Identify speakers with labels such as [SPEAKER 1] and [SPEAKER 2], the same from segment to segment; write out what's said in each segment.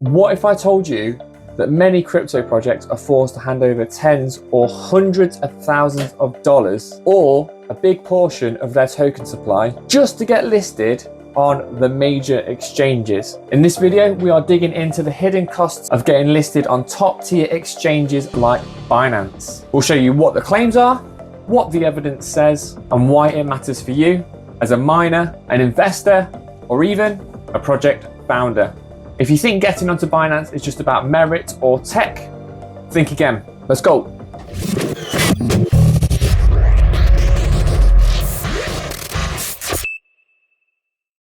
[SPEAKER 1] What if I told you that many crypto projects are forced to hand over tens or hundreds of thousands of dollars or a big portion of their token supply just to get listed on the major exchanges? In this video, we are digging into the hidden costs of getting listed on top tier exchanges like Binance. We'll show you what the claims are, what the evidence says, and why it matters for you as a miner, an investor, or even a project founder. If you think getting onto Binance is just about merit or tech, think again. Let's go.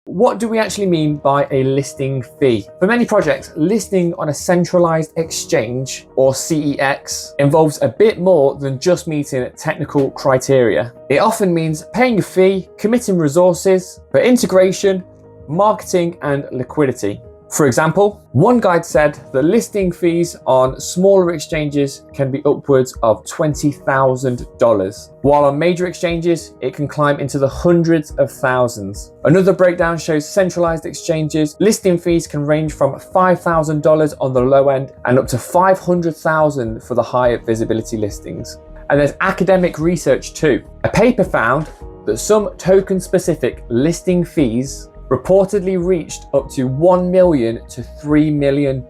[SPEAKER 1] What do we actually mean by a listing fee? For many projects, listing on a centralized exchange or CEX involves a bit more than just meeting technical criteria. It often means paying a fee, committing resources for integration, marketing, and liquidity. For example, one guide said that listing fees on smaller exchanges can be upwards of $20,000, while on major exchanges, it can climb into the hundreds of thousands. Another breakdown shows centralized exchanges, listing fees can range from $5,000 on the low end and up to $500,000 for the higher visibility listings. And there's academic research too. A paper found that some token-specific listing fees reportedly reached up to $1 million to $3 million.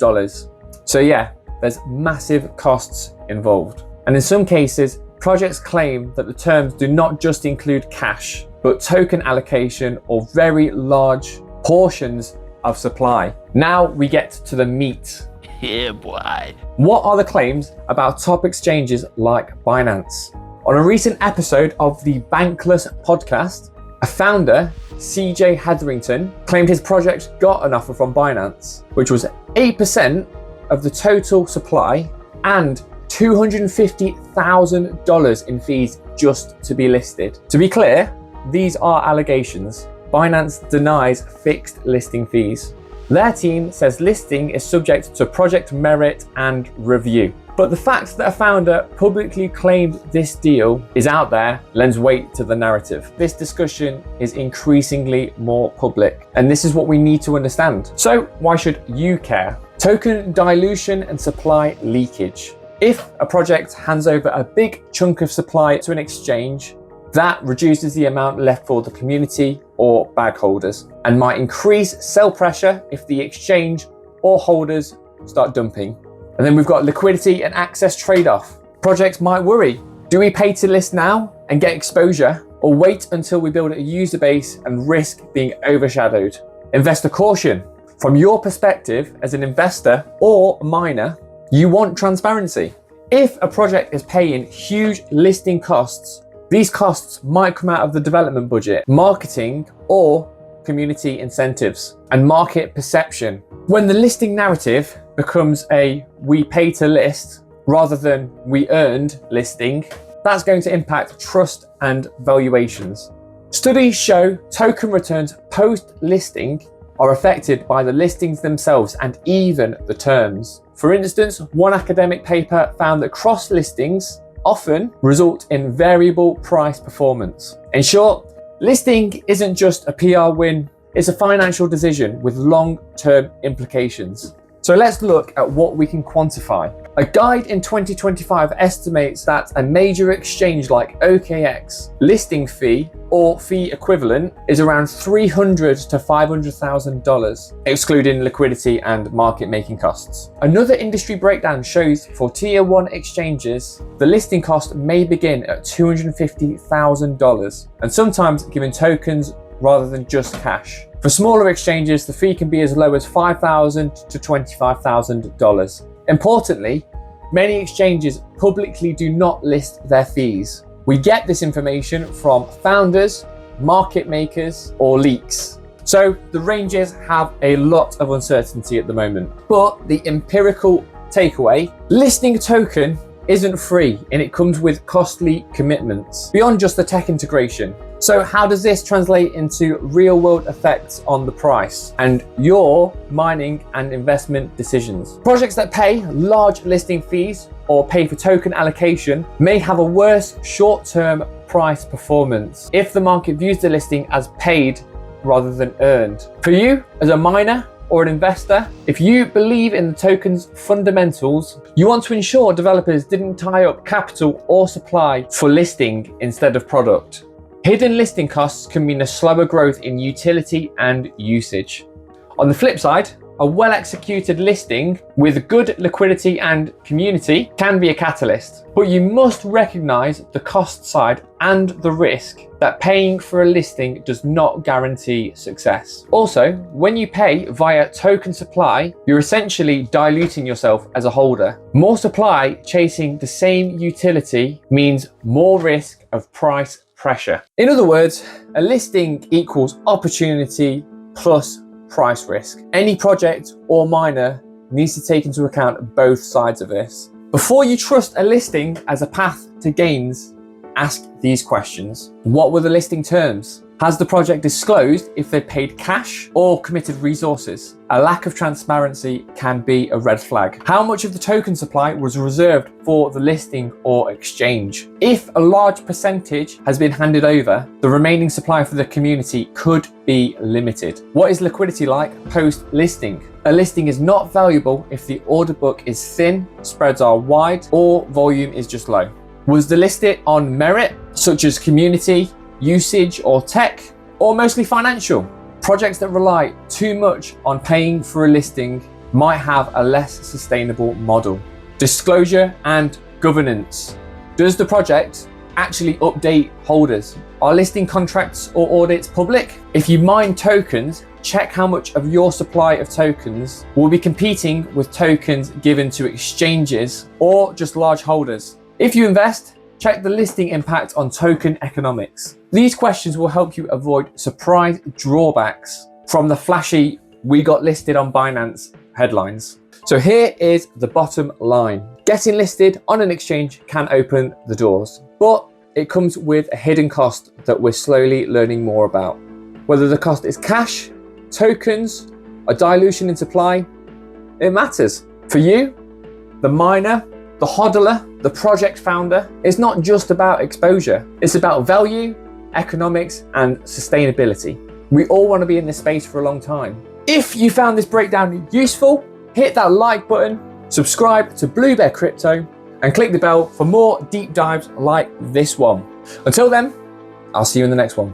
[SPEAKER 1] So yeah, there's massive costs involved. And in some cases, projects claim that the terms do not just include cash, but token allocation or very large portions of supply. Now we get to the meat.
[SPEAKER 2] Yeah, boy.
[SPEAKER 1] What are the claims about top exchanges like Binance? On a recent episode of the Bankless podcast, a founder, CJ Hetherington, claimed his project got an offer from Binance, which was 8% of the total supply and $250,000 in fees just to be listed. To be clear, these are allegations. Binance denies fixed listing fees. Their team says listing is subject to project merit and review. But the fact that a founder publicly claimed this deal is out there lends weight to the narrative. This discussion is increasingly more public, and this is what we need to understand. So why should you care? Token dilution and supply leakage. If a project hands over a big chunk of supply to an exchange, that reduces the amount left for the community or bag holders and might increase sell pressure if the exchange or holders start dumping. And then we've got liquidity and access trade-off. Projects might worry, do we pay to list now and get exposure, or wait until we build a user base and risk being overshadowed? Investor caution. From your perspective as an investor or miner, you want transparency. If a project is paying huge listing costs, these costs might come out of the development budget, marketing, or community incentives, and market perception. When the listing narrative becomes a we pay to list rather than we earned listing, that's going to impact trust and valuations. Studies show token returns post-listing are affected by the listings themselves and even the terms. For instance, one academic paper found that cross listings often result in variable price performance. In short, listing isn't just a PR win, it's a financial decision with long-term implications. So let's look at what we can quantify. A guide in 2025 estimates that a major exchange like OKX listing fee or fee equivalent is around $300,000 to $500,000, excluding liquidity and market making costs. Another industry breakdown shows for tier 1 exchanges, the listing cost may begin at $250,000 and sometimes given tokens rather than just cash. For smaller exchanges, the fee can be as low as $5,000 to $25,000. Importantly, many exchanges publicly do not list their fees. We get this information from founders, market makers, or leaks. So the ranges have a lot of uncertainty at the moment. But the empirical takeaway, listing a token isn't free and it comes with costly commitments beyond just the tech integration. So how does this translate into real world effects on the price and your mining and investment decisions? Projects that pay large listing fees or pay for token allocation may have a worse short-term price performance if the market views the listing as paid rather than earned. For you as a miner, or an investor, if you believe in the token's fundamentals, you want to ensure developers didn't tie up capital or supply for listing instead of product. Hidden listing costs can mean a slower growth in utility and usage. On the flip side, a well-executed listing with good liquidity and community can be a catalyst, but you must recognize the cost side and the risk that paying for a listing does not guarantee success. Also, when you pay via token supply, you're essentially diluting yourself as a holder. More supply chasing the same utility means more risk of price pressure. In other words, a listing equals opportunity plus price risk. Any project or miner needs to take into account both sides of this. Before you trust a listing as a path to gains, ask these questions. What were the listing terms? Has the project disclosed if they paid cash or committed resources? A lack of transparency can be a red flag. How much of the token supply was reserved for the listing or exchange? If a large percentage has been handed over, the remaining supply for the community could be limited. What is liquidity like post-listing? A listing is not valuable if the order book is thin, spreads are wide, or volume is just low. Was the listing on merit, such as community, usage, or tech, or mostly financial? Projects that rely too much on paying for a listing might have a less sustainable model. Disclosure and governance. Does the project actually update holders? Are listing contracts or audits public? If you mine tokens, check how much of your supply of tokens will be competing with tokens given to exchanges or just large holders. If you invest, check the listing impact on token economics. These questions will help you avoid surprise drawbacks from the flashy "we got listed on Binance" headlines. So here is the bottom line. Getting listed on an exchange can open the doors, but it comes with a hidden cost that we're slowly learning more about. Whether the cost is cash, tokens, a dilution in supply, it matters. For you, the miner, the hodler, the project founder, it's not just about exposure. It's about value, economics, and sustainability. We all want to be in this space for a long time. If you found this breakdown useful, hit that like button, subscribe to Blue Bear Crypto, and click the bell for more deep dives like this one. Until then, I'll see you in the next one.